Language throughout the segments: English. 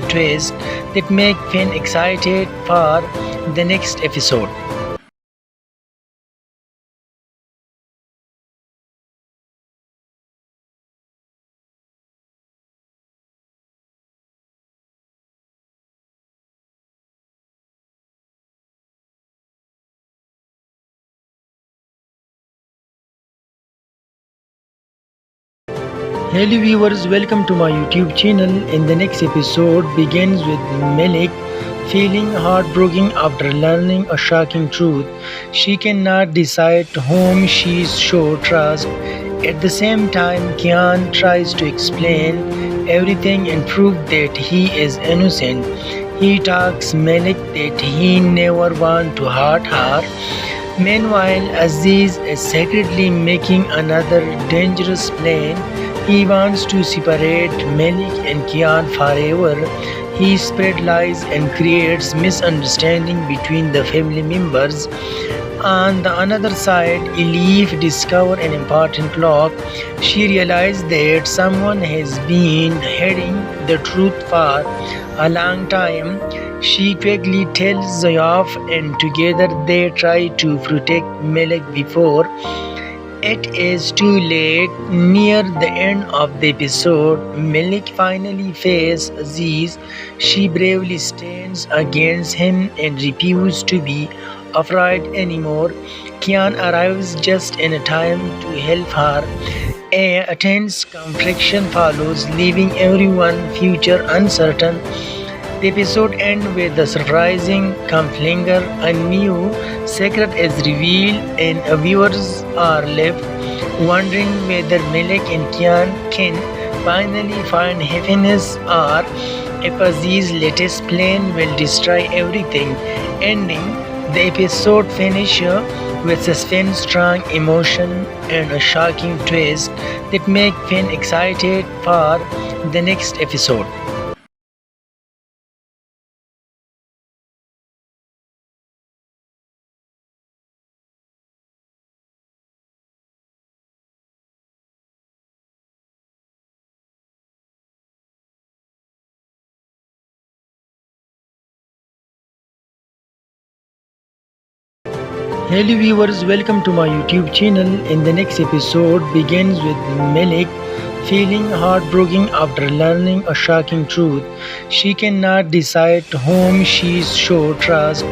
twist that make Finn excited for the next episode. Hello viewers, welcome to my YouTube channel. In the next episode begins with Malik feeling heartbroken after learning a shocking truth. She cannot decide whom she should trust. At the same time, Kian tries to explain everything and prove that he is innocent. He talks Malik that he never want to hurt her. Meanwhile, Aziz is secretly making another dangerous plan. He wants to separate Malik and Kian forever. He spread lies and creates misunderstanding between the family members. On the other side, Elif discovers an important lock. She realizes that someone has been hiding the truth for a long time. She quickly tells Zayaf and together they try to protect Malik before it is too late. Near the end of the episode, Malik finally faces Aziz. She bravely stands against him and refuses to be afraid anymore. Kian arrives just in time to help her. A tense conflict follows, leaving everyone's future uncertain. The episode ends with a surprising cliffhanger. A new secret is revealed, and viewers are left wondering whether Malik and Kian can finally find happiness or if Aziz's latest plan will destroy everything. Ending the episode finishes with suspense, strong emotion, and a shocking twist that make Finn excited for the next episode. Hello viewers, welcome to my YouTube channel. In the next episode begins with Malik feeling heartbroken after learning a shocking truth. She cannot decide whom she should trust.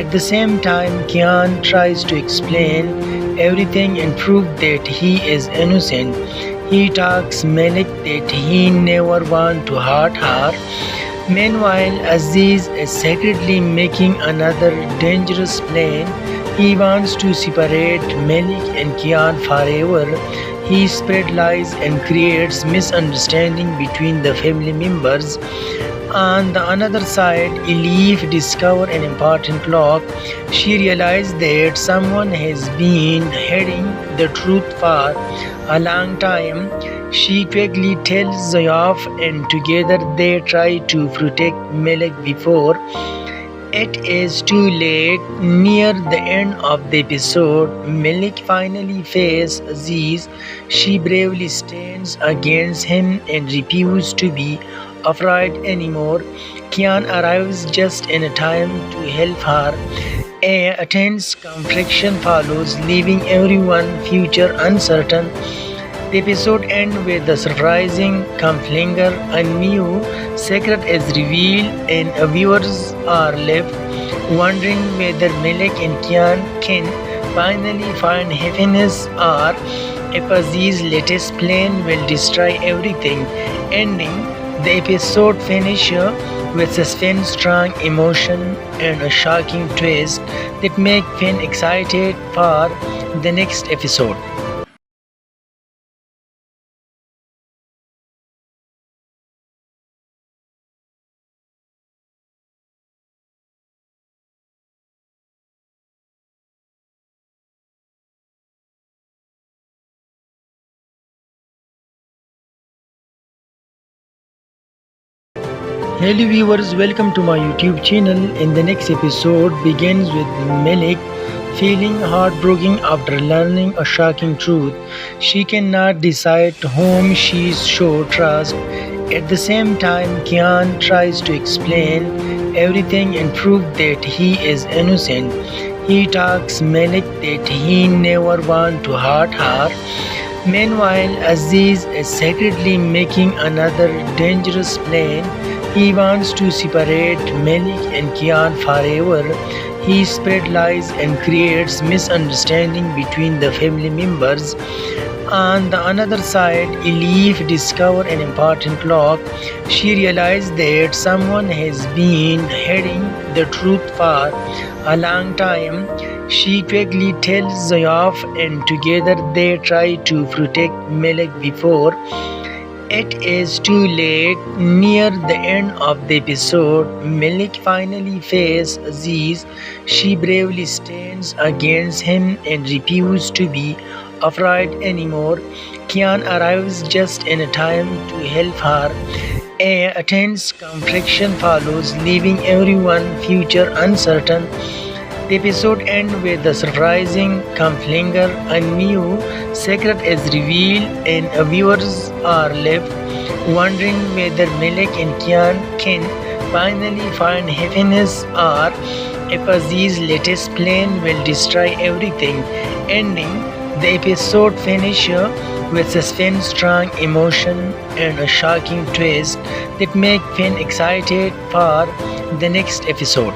At the same time, Kian tries to explain everything and prove that he is innocent. He talks Malik that he never want to hurt her. Meanwhile, Aziz is secretly making another dangerous plan. He wants to separate Malik and Kian forever. He spread lies and creates misunderstanding between the family members. On the other side, Elif discovers an important lock. She realizes that someone has been hiding the truth for a long time. She quickly tells Zayaf and together they try to protect Malik before it is too late. Near the end of the episode, Malik finally faces Aziz. She bravely stands against him and refuses to be afraid anymore. Kian arrives just in time to help her. A tense conflict follows, leaving everyone's future uncertain. The episode ends with a surprising cliffhanger. A new secret is revealed, and viewers are left wondering whether Malik and Kian can finally find happiness or if Aziz's latest plan will destroy everything. Ending the episode finishes with suspense, strong emotion, and a shocking twist that make Finn excited for the next episode. Hello viewers, welcome to my YouTube channel. In the next episode begins with Malik feeling heartbroken after learning a shocking truth. She cannot decide whom she should trust. At the same time, Kian tries to explain everything and prove that he is innocent. He talks Malik that he never want to hurt her. Meanwhile, Aziz is secretly making another dangerous plan. He wants to separate Malik and Kian forever. He spread lies and creates misunderstanding between the family members. On the other side, Elif discovers an important lock. She realizes that someone has been hiding the truth for a long time. She quickly tells Zayaf and together they try to protect Malik before it is too late. Near the end of the episode, Malik finally faces Aziz. She bravely stands against him and refuses to be afraid anymore. Kian arrives just in time to help her. A tense conflict follows, leaving everyone future uncertain. The episode ends with the surprising cliffhanger. A new secret is revealed, and viewers are left wondering whether Malik and Kian can finally find happiness or if Aziz's latest plan will destroy everything. Ending the episode finishes with suspense, strong emotion, and a shocking twist that make fans excited for the next episode.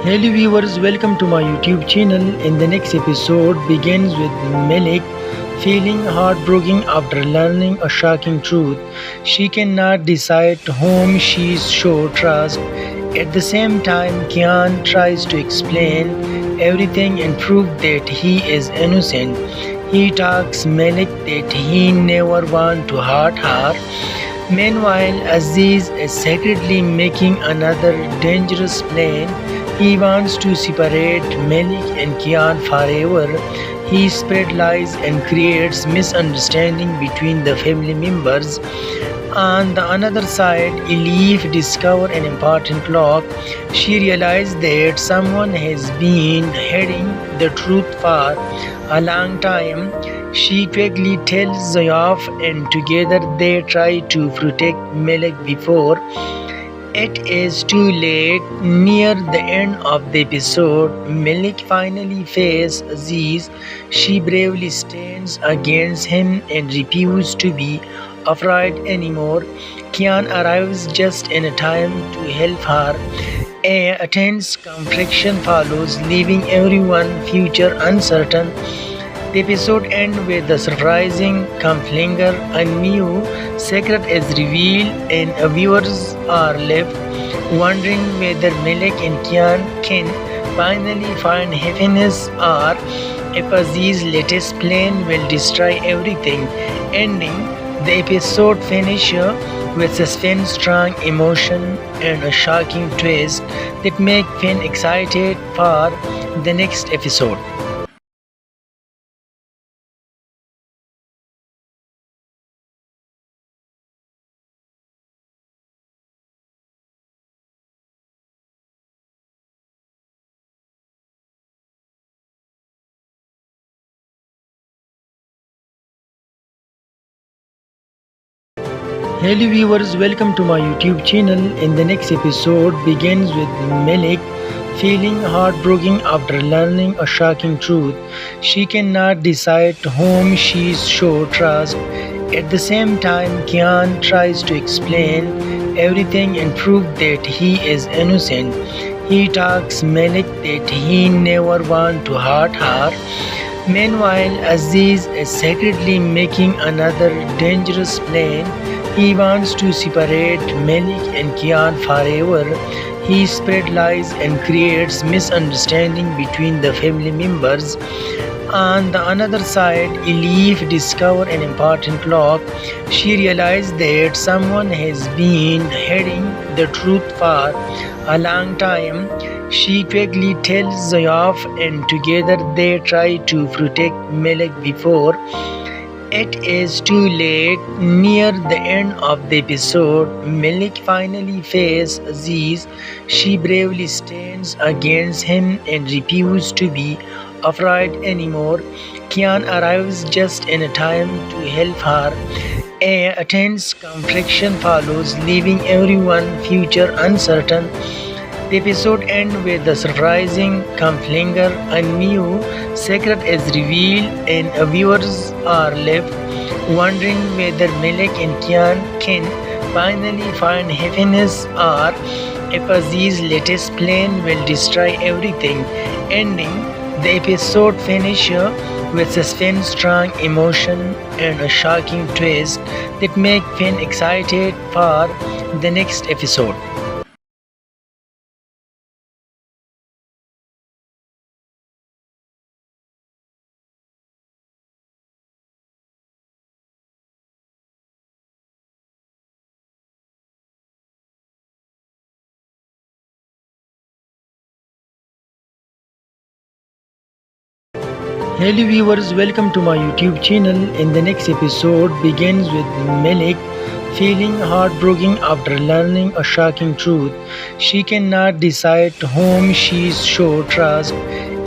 Hello viewers, welcome to my YouTube channel. In the next episode begins with Malik feeling heartbroken after learning a shocking truth. She cannot decide whom she should trust. At the same time, Kian tries to explain everything and prove that he is innocent. He talks Malik that he never want to hurt her. Meanwhile, Aziz is secretly making another dangerous plan. He wants to separate Malik and Kian forever. He spread lies and creates misunderstanding between the family members. On the other side, Elif discovers an important lock. She realizes that someone has been hiding the truth for a long time. She quickly tells Zayaf and together they try to protect Malik before it is too late. Near the end of the episode, Malik finally faces Aziz. She bravely stands against him and refuses to be afraid anymore. Kian arrives just in time to help her. A tense conflict follows, leaving everyone future uncertain. The episode ends with the surprising cliffhanger. A new secret is revealed, and viewers are left wondering whether Malik and Kian can finally find happiness or if Aziz's latest plan will destroy everything. Ending the episode finishes with suspense, strong emotion, and a shocking twist that make fans excited for the next episode. Hello viewers, welcome to my YouTube channel. In the next episode begins with Malik feeling heartbroken after learning a shocking truth. She cannot decide whom she should trust. At the same time, Kian tries to explain everything and prove that he is innocent. He talks Malik that he never want to hurt her. Meanwhile, Aziz is secretly making another dangerous plan. He wants to separate Malik and Kian forever. He spread lies and creates misunderstanding between the family members. On the other side, Elif discovers an important lock. She realizes that someone has been hiding the truth for a long time. She quickly tells Zayaf, and together they try to protect Melek before it is too late. Near the end of the episode, Melek finally faces Aziz. She bravely stands against him and refuses to be afraid anymore. Kian arrives just in time to help her. A tense conflict follows, leaving everyone's future uncertain. The episode ends with the surprising cliffhanger. A new secret is revealed, and viewers are left wondering whether Melek and Kian can finally find happiness or if Aziz's latest plan will destroy everything. Ending the episode finishes with suspense, strong emotion, and a shocking twist that make fans excited for the next episode. Hello viewers, welcome to my YouTube channel. In the next episode begins with Melek feeling heartbroken after learning a shocking truth. She cannot decide whom she should trust.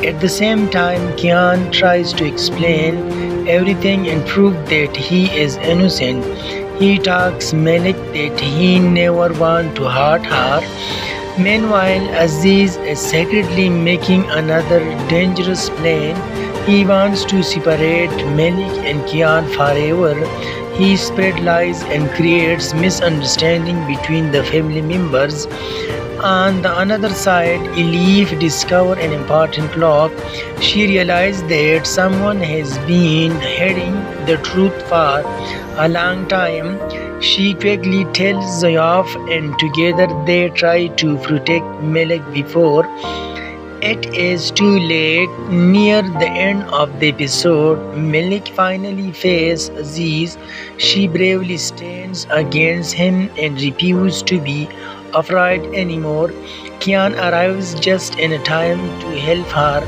At the same time, Kian tries to explain everything and prove that he is innocent. He talks Melek that he never want to hurt her. Meanwhile, Aziz is secretly making another dangerous plan. He wants to separate Melek and Kian forever. He spreads lies and creates misunderstanding between the family members. On the other side, Elif discovers an important lock. She realizes that someone has been hiding the truth for a long time. She quickly tells Zayaf, and together they try to protect Melek before it is too late. Near the end of the episode, Melek finally faces Aziz. She bravely stands against him and refuses to be afraid anymore. Kian arrives just in time to help her.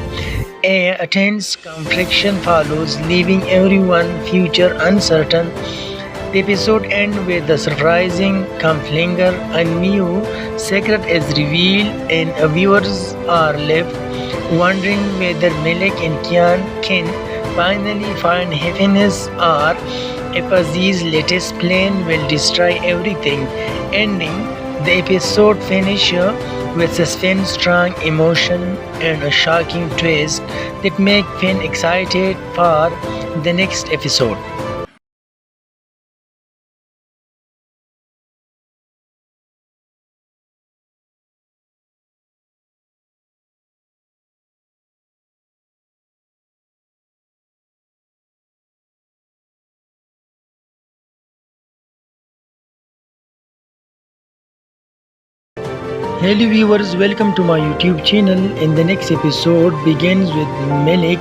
A tense conflict follows, leaving everyone's future uncertain. The episode ends with the surprising cliffhanger. A new secret is revealed, and viewers are left wondering whether Melek and Kian can finally find happiness or if Aziz's latest plan will destroy everything. Ending the episode finishes with suspense, strong emotion, and a shocking twist that make fans excited for the next episode. Hello viewers, welcome to my YouTube channel. In the next episode begins with Melek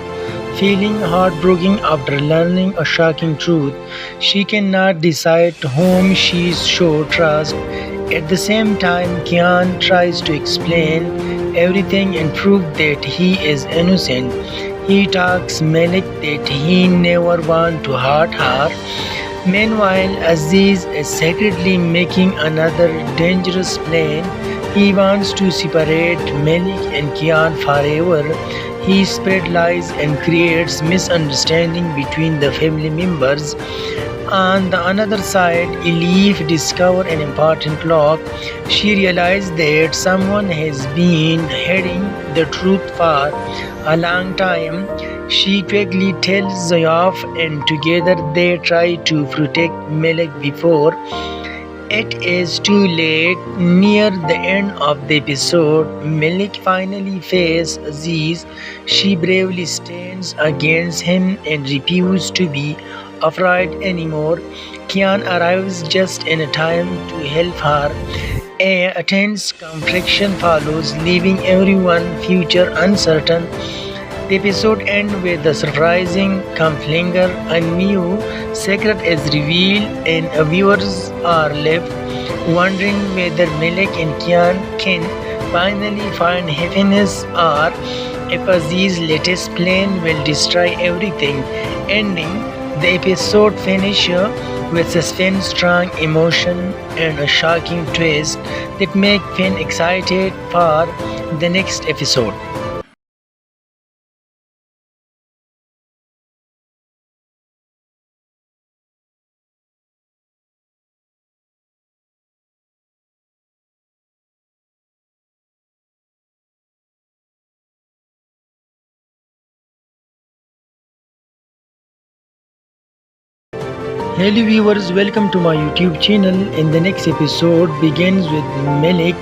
feeling heartbroken after learning a shocking truth. She cannot decide whom she should trust. At the same time, Kian tries to explain everything and prove that he is innocent. He talks Melek that he never want to hurt her. Meanwhile, Aziz is secretly making another dangerous plan. He wants to separate Melek and Kian forever. He spreads lies and creates misunderstanding between the family members. On the other side, Elif discovers an important lock. She realizes that someone has been hiding the truth for a long time. She quickly tells Zayaf, and together they try to protect Melek before it is too late. Near the end of the episode, Melek finally faces Aziz. She bravely stands against him and refuses to be afraid anymore. Kian arrives just in time to help her. A tense conflict follows, leaving everyone's future uncertain. The episode ends with the surprising cliffhanger. A new secret is revealed, and viewers are left wondering whether Melek and Kian can finally find happiness, or if Aziz's latest plan will destroy everything. Ending the episode finishes with suspense, strong emotion, and a shocking twist that make fans excited for the next episode. Hello viewers, welcome to my YouTube channel. In the next episode begins with Melik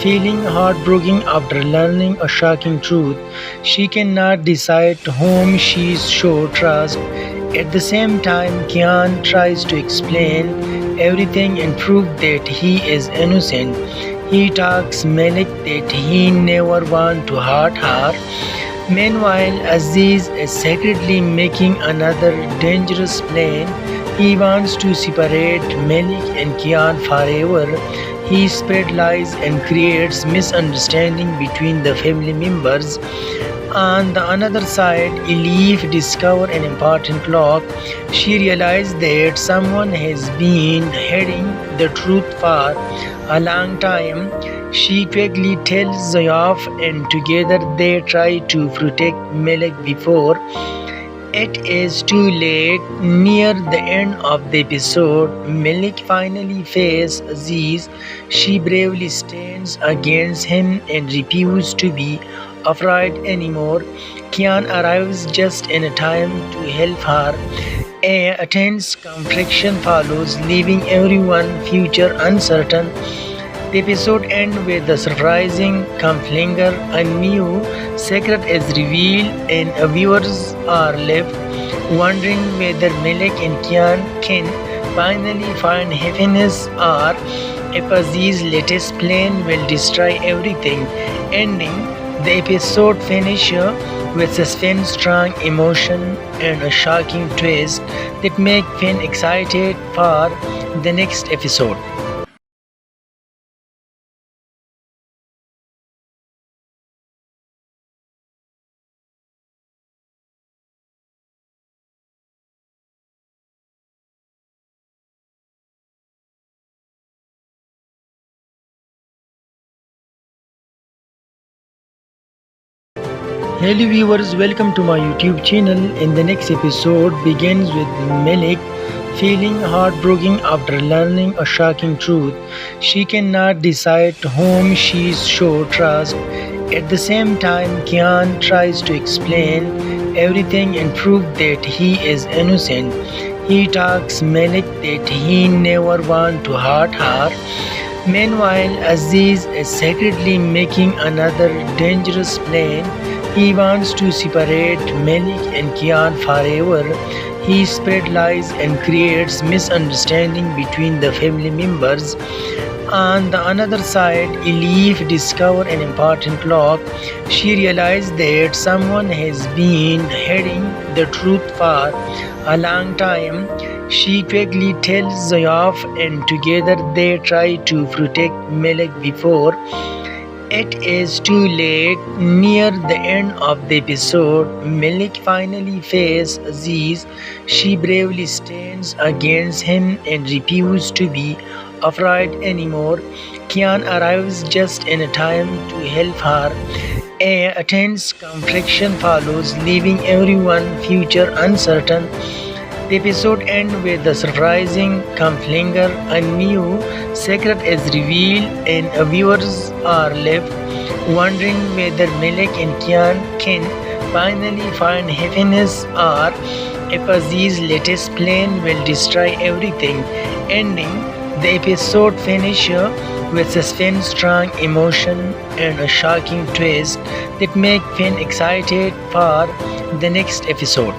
feeling heartbroken after learning a shocking truth. She cannot decide whom she should trust. At the same time, Kian tries to explain everything and prove that he is innocent. He talks Melik that he never want to hurt her. Meanwhile, Aziz is secretly making another dangerous plan. He wants to separate Malik and Kian forever. He spread lies and creates misunderstanding between the family members. On the other side, Elif discovers an important lock. She realizes that someone has been hiding the truth for a long time. She quickly tells Zayaf, and together they try to protect Malik before it is too late. Near the end of the episode, Malik finally faces Aziz. She bravely stands against him and refuses to be afraid anymore. Kian arrives just in time to help her. A tense conflict follows, leaving everyone's future uncertain. The episode ends with the surprising cliffhanger. A new secret is revealed, and viewers are left wondering whether Malik and Kian can finally find happiness, or if Aziz's latest plan will destroy everything. Ending the episode finishes with suspense, strong emotion, and a shocking twist that make fans excited for the next episode. Hello viewers, welcome to my YouTube channel. In the next episode begins with Malik feeling heartbroken after learning a shocking truth. She cannot decide whom she should trust. At the same time, Kian tries to explain everything and prove that he is innocent. He talks Malik that he never want to hurt her. Meanwhile, Aziz is secretly making another dangerous plan. He wants to separate Malik and Kian forever. He spread lies and creates misunderstanding between the family members. On the other side, Elif discovers an important lock. She realizes that someone has been hiding the truth for a long time. She quickly tells Zayaf, and together they try to protect Malik before it is too late. Near the end of the episode, Malik finally faces Aziz. She bravely stands against him and refuses to be afraid anymore. Kian arrives just in time to help her. A tense conflict follows, leaving everyone's future uncertain. The episode ends with the surprising cliffhanger. A new secret is revealed, and viewers are left wondering whether Malik and Kian can finally find happiness, or if Aziz's latest plan will destroy everything. Ending the episode finishes with suspense, strong emotion, and a shocking twist that make fans excited for the next episode.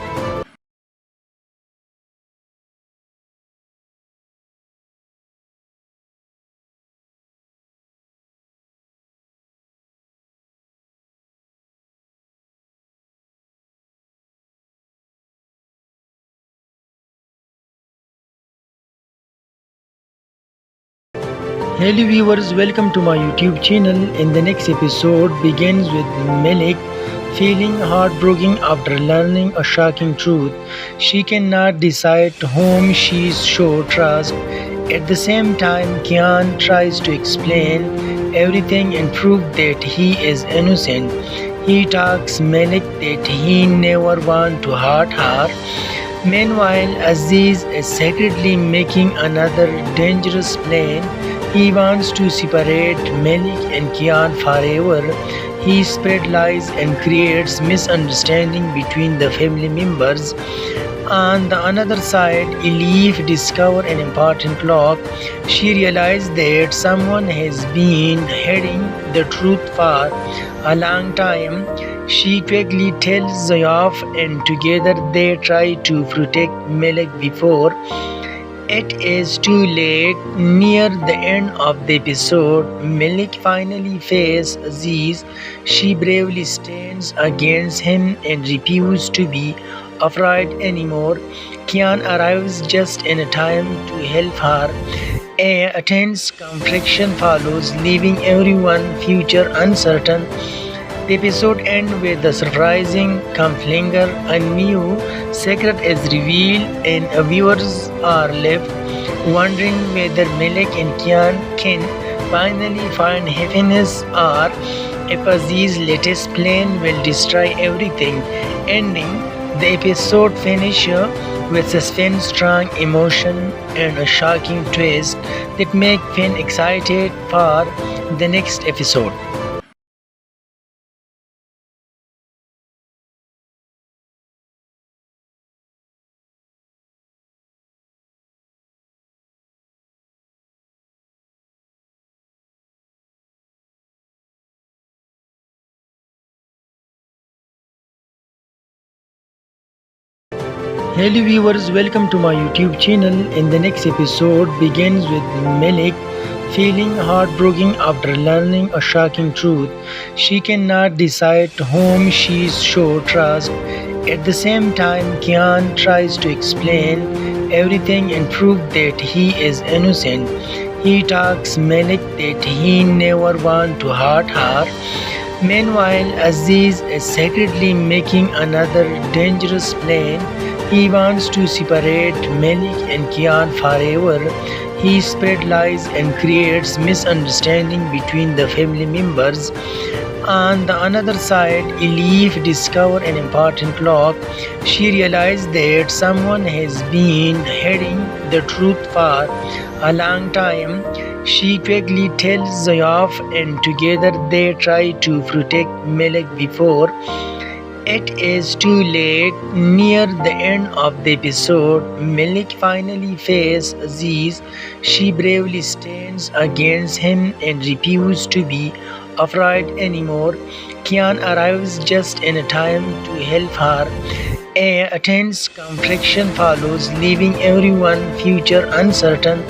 Hello viewers, welcome to my YouTube channel. In the next episode begins with Malik feeling heartbroken after learning a shocking truth. She cannot decide whom she should trust. At the same time, Kian tries to explain everything and prove that he is innocent. He talks Malik that he never want to hurt her. Meanwhile, Aziz is secretly making another dangerous plan. He wants to separate Malik and Kian forever. He spread lies and creates misunderstanding between the family members. On the other side, Elif discovers an important clock. She realizes that someone has been hiding the truth for a long time. She quickly tells Zayaf and together they try to protect Malik before it is too late. Near the end of the episode, Malik finally faces Aziz. She bravely stands against him and refuses to be afraid anymore. Kian arrives just in time to help her. A tense conflict follows, leaving everyone's future uncertain. The episode ends with the surprising cliffhanger. A new secret is revealed, and viewers are left wondering whether Malik and Kian can finally find happiness or if Aziz's latest plan will destroy everything. Ending the episode finishes with suspense, strong emotion, and a shocking twist that make fans excited for the next episode. Hello viewers, welcome to my YouTube channel. In the next episode begins with Malik feeling heartbroken after learning a shocking truth. She cannot decide whom she should trust. At the same time, Kian tries to explain everything and prove that he is innocent. He talks Malik that he never want to hurt her. Meanwhile, Aziz is secretly making another dangerous plan. He wants to separate Malik and Kian forever. He spread lies and creates misunderstanding between the family members. On the other side, Elif discovers an important clock. She realizes that someone has been hiding the truth for a long time. She quickly tells Zayaf and together they try to protect Malik before it is too late. Near the end of the episode, Malik finally faces Aziz. She bravely stands against him and refuses to be afraid anymore. Kian arrives just in time to help her. A tense conflict follows, leaving everyone's future uncertain.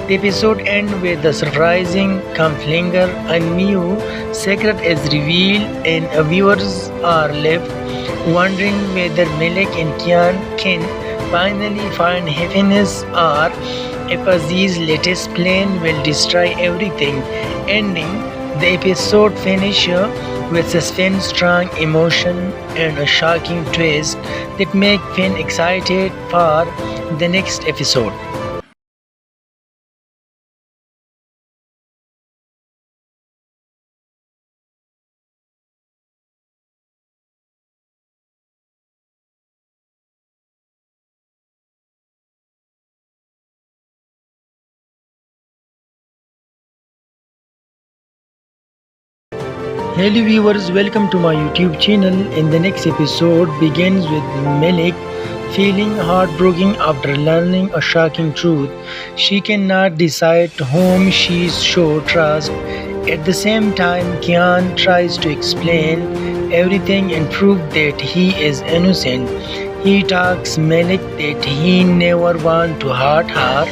The episode ends with the surprising cliffhanger. A new secret is revealed, and viewers are left wondering whether Malik and Kian can finally find happiness or if Aziz's latest plan will destroy everything. Ending the episode finishes with suspense, strong emotion, and a shocking twist that make fans excited for the next episode. Hello viewers, welcome to my YouTube channel. In the next episode begins with Malik feeling heartbroken after learning a shocking truth. She cannot decide whom she should trust. At the same time, Kian tries to explain everything and prove that he is innocent. He talks Malik that he never want to hurt her.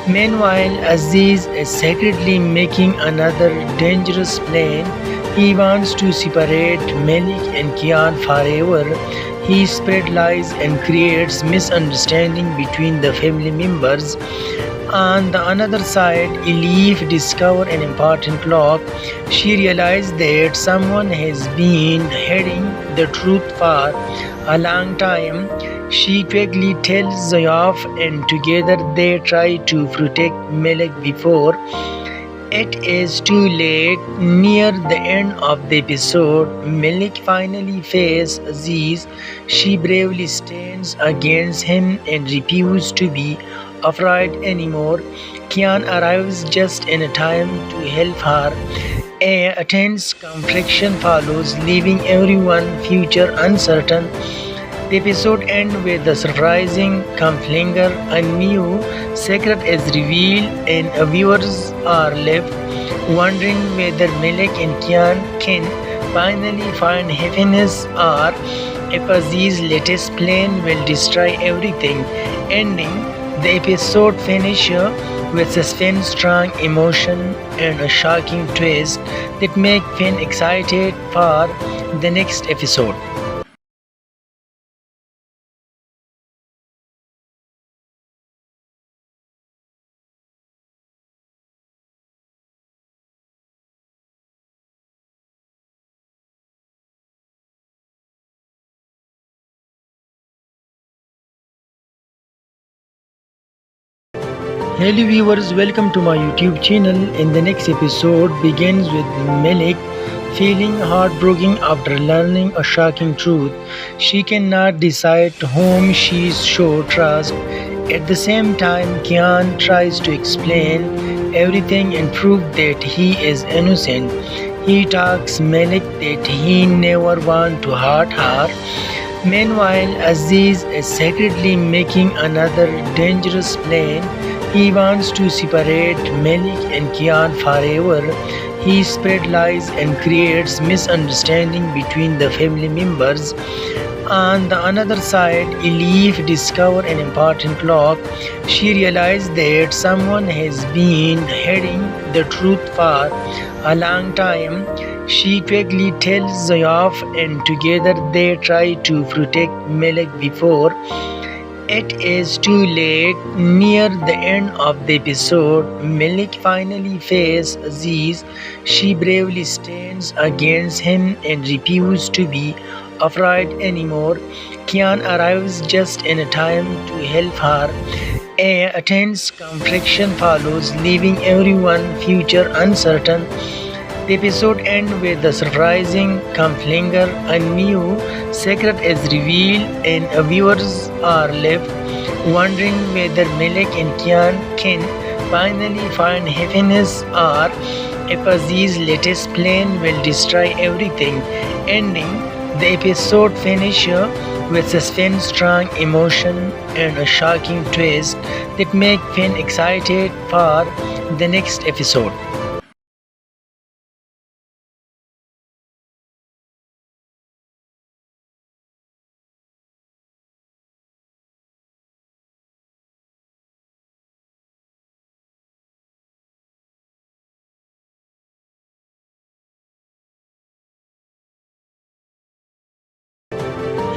Meanwhile, Aziz is secretly making another dangerous plan. He wants to separate Malik and Kian forever. He spread lies and creates misunderstanding between the family members. On the other side, Elif discovered an important lock. She realized that someone has been hiding the truth for a long time. She quickly tells Zayaf, and together they try to protect Melek before it is too late. Near the end of the episode, Melik finally faces Aziz. She bravely stands against him and refuses to be afraid anymore. Kian arrives just in time to help her. A tense conflict follows, leaving everyone's future uncertain. The episode ends with the surprising cliffhanger. A new secret is revealed, and viewers are left wondering whether Melek and Kian can finally find happiness or if Aziz's latest plan will destroy everything. Ending the episode finishes with suspense, strong emotion, and a shocking twist that make fans excited for the next episode. Hello viewers, welcome to my YouTube channel. In the next episode begins with Melik feeling heartbroken after learning a shocking truth. She cannot decide whom she should trust. At the same time, Kian tries to explain everything and prove that he is innocent. He talks Melik that he never want to hurt her. Meanwhile, Aziz is secretly making another dangerous plan. He wants to separate Melik and Kian forever. He spreads lies and creates misunderstanding between the family members. On the other side, Elif discovers an important lock. She realizes that someone has been hiding the truth for a long time. She quickly tells Zayaf, and together they try to protect Melek before it is too late. Near the end of the episode, Melik finally faces Aziz. She bravely stands against him and refuses to be afraid anymore. Kian arrives just in time to help her. A tense conflict follows, leaving everyone's future uncertain. The episode ends with the surprising cliffhanger. A new secret is revealed, and viewers are left wondering whether Melek and Kian can finally find happiness or if Aziz's latest plan will destroy everything. Ending the episode finishes with suspense, strong emotion, and a shocking twist that make fans excited for the next episode.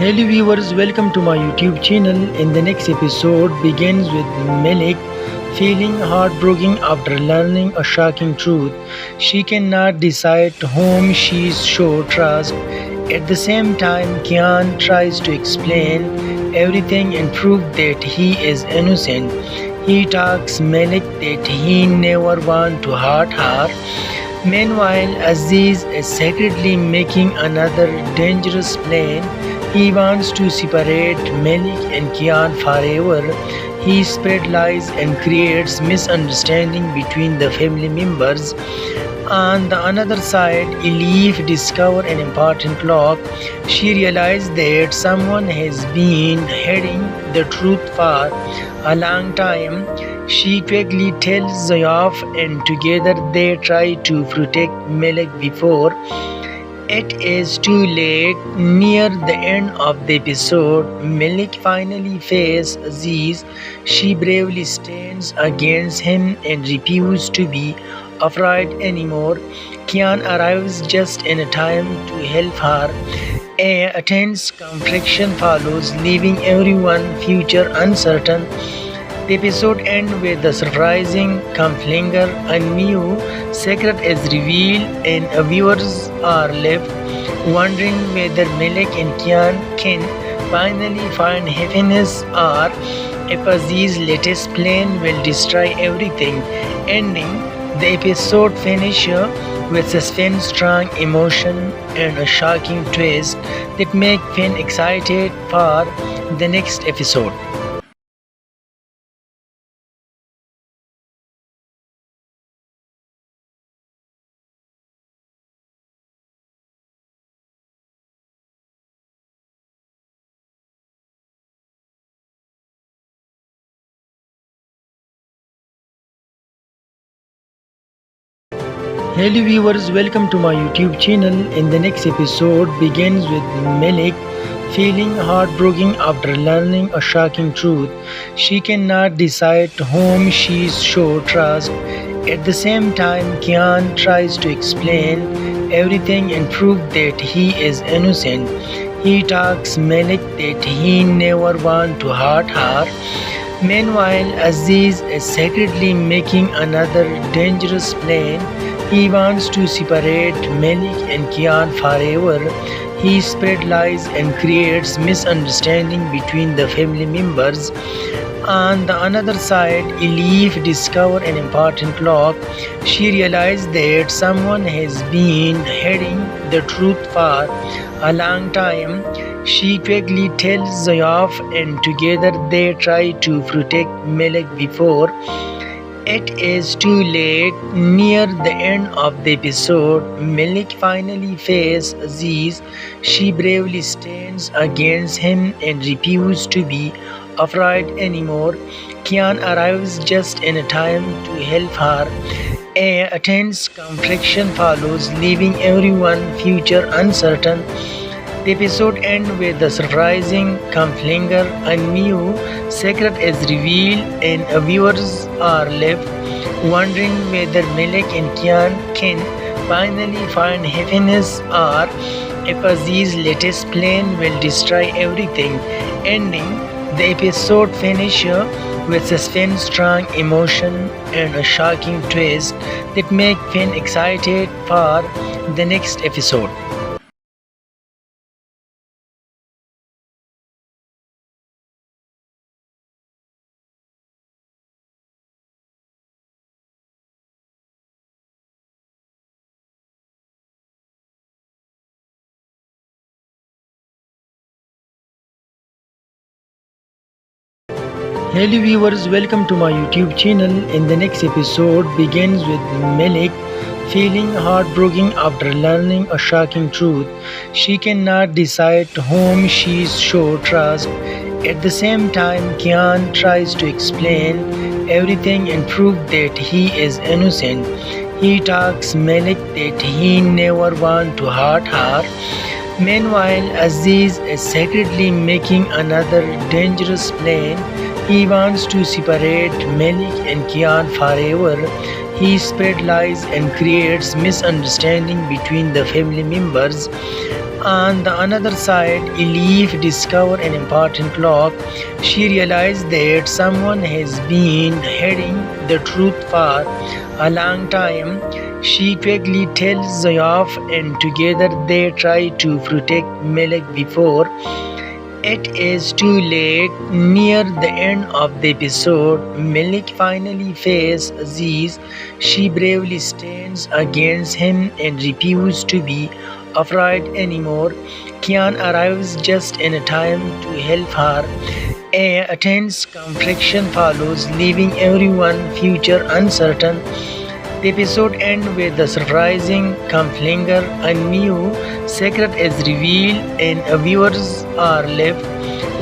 Hello viewers, welcome to my YouTube channel. In the next episode begins with Melik feeling heartbroken after learning a shocking truth. She cannot decide whom she should trust. At the same time, Kian tries to explain everything and prove that he is innocent. He talks Melik that he never want to hurt her. Meanwhile, Aziz is secretly making another dangerous plan. He wants to separate Melik and Kian forever. He spreads lies and creates misunderstanding between the family members. On the other side, Elif discovers an important lock. She realizes that someone has been hiding the truth for a long time. She quickly tells Zayaf, and together they try to protect Melek before it is too late. Near the end of the episode, Melik finally faces Aziz. She bravely stands against him and refuses to be afraid anymore. Kian arrives just in time to help her. A tense conflict follows, leaving everyone's future uncertain. The episode ends with the surprising cliffhanger. A new secret is revealed, and viewers are left wondering whether Malik and Kian can finally find happiness or if Aziz's latest plan will destroy everything. Ending the episode finishes with suspense, strong emotion, and a shocking twist that make fans excited for the next episode. Hello viewers, welcome to my YouTube channel. In the next episode begins with Malik feeling heartbroken after learning a shocking truth. She cannot decide whom she should trust. At the same time, Kian tries to explain everything and prove that he is innocent. He talks Malik that he never want to hurt her. Meanwhile, Aziz is secretly making another dangerous plan. He wants to separate Malik and Kian forever. He spreads lies and creates misunderstanding between the family members. On the other side, Elif discovers an important lock. She realizes that someone has been hiding the truth for a long time. She quickly tells Zayaf, and together they try to protect Malik before it is too late. Near the end of the episode, Malik finally faces Aziz. She bravely stands against him and refuses to be afraid anymore. Kian arrives just in time to help her. A tense conflict follows, leaving everyone's future uncertain. The episode ends with the surprising cliffhanger. A new secret is revealed, and viewers are left wondering whether Malik and Kian can finally find happiness or if Aziz's latest plan will destroy everything. Ending the episode finishes with suspense, strong emotion, and a shocking twist that make fans excited for the next episode. Hello viewers, welcome to my YouTube channel. In the next episode begins with Malik feeling heartbroken after learning a shocking truth. She cannot decide whom she should trust. At the same time, Kian tries to explain everything and prove that he is innocent. He talks Malik that he never want to hurt her. Meanwhile, Aziz is secretly making another dangerous plan. He wants to separate Malik and Kian forever. He spreads lies and creates misunderstanding between the family members. On the other side, Elif discovers an important lock. She realizes that someone has been hiding the truth for a long time. She quickly tells Zayaf, and together they try to protect Malik before it is too late. Near the end of the episode, Malik finally faces Aziz. She bravely stands against him and refuses to be afraid anymore. Kian arrives just in time to help her. A tense conflict follows, leaving everyone's future uncertain. The episode ends with the surprising cliffhanger. A new secret is revealed, and viewers are left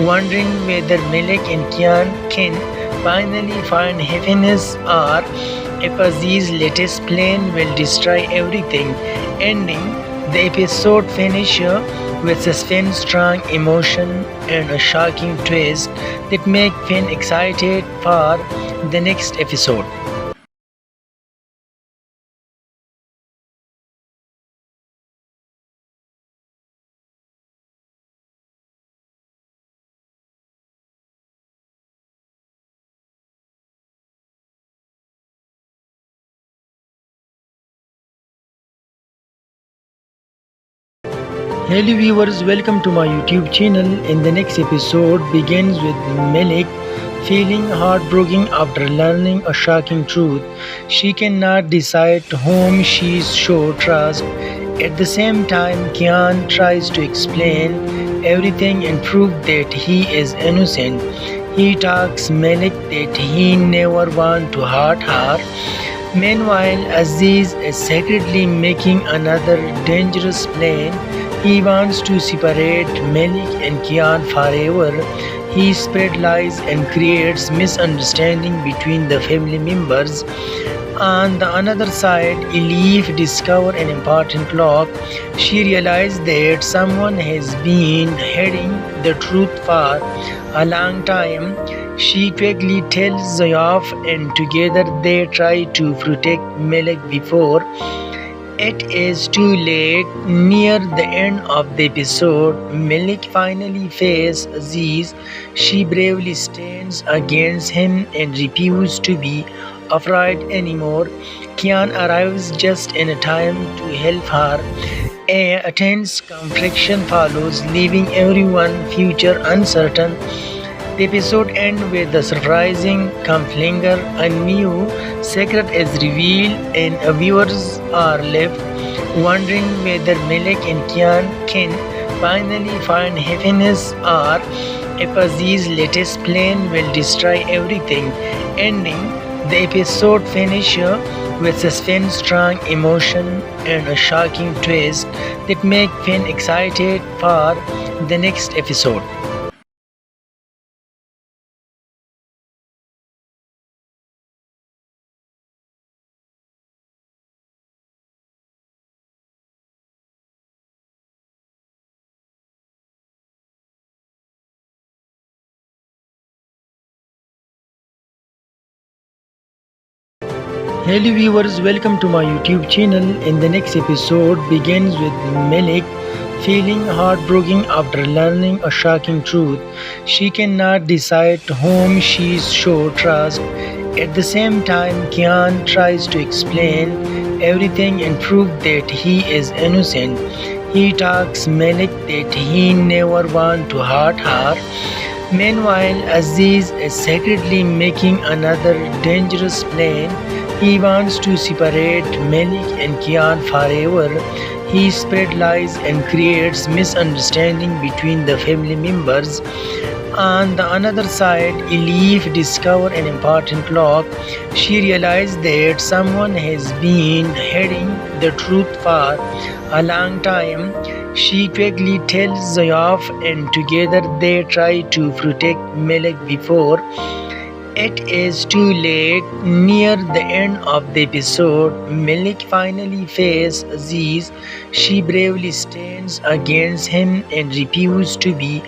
wondering whether Malik and Kian can finally find happiness or if Aziz's latest plan will destroy everything. Ending the episode finishes with suspense, strong emotion, and a shocking twist that make fans excited for the next episode. Hello viewers, welcome to my YouTube channel. In the next episode begins with Malik feeling heartbroken after learning a shocking truth. She cannot decide whom she should trust. At the same time, Kian tries to explain everything and prove that he is innocent. He talks Malik that he never want to hurt her. Meanwhile, Aziz is secretly making another dangerous plan. He wants to separate Malik and Kian forever. He spread lies and creates misunderstanding between the family members. On the other side, Elif discovers an important lock. She realizes that someone has been hiding the truth for a long time. She quickly tells Zayaf and together they try to protect Malik before it is too late. Near the end of the episode, Malik finally faces Aziz. She bravely stands against him and refuses to be afraid anymore. Kian arrives just in time to help her. A tense conflict follows, leaving everyone's future uncertain. The episode ends with the surprising cliffhanger. A new secret is revealed, and viewers are left wondering whether Malik and Kian can finally find happiness or if Aziz's latest plan will destroy everything. Ending the episode finishes with suspense, strong emotion, and a shocking twist that make fans excited for the next episode. Hello viewers, welcome to my YouTube channel. In the next episode begins with Malik feeling heartbroken after learning a shocking truth. She cannot decide whom she should trust. At the same time, Kian tries to explain everything and prove that he is innocent. He talks Malik that he never want to hurt her. Meanwhile, Aziz is secretly making another dangerous plan. He wants to separate Malik and Kian forever. He spread lies and creates misunderstanding between the family members. On the other side, Elif discovers an important lock. She realizes that someone has been hiding the truth for a long time. She quickly tells Zayaf and together they try to protect Malik before it is too late. Near the end of the episode, Malik finally faces Aziz. She bravely stands against him and refuses to be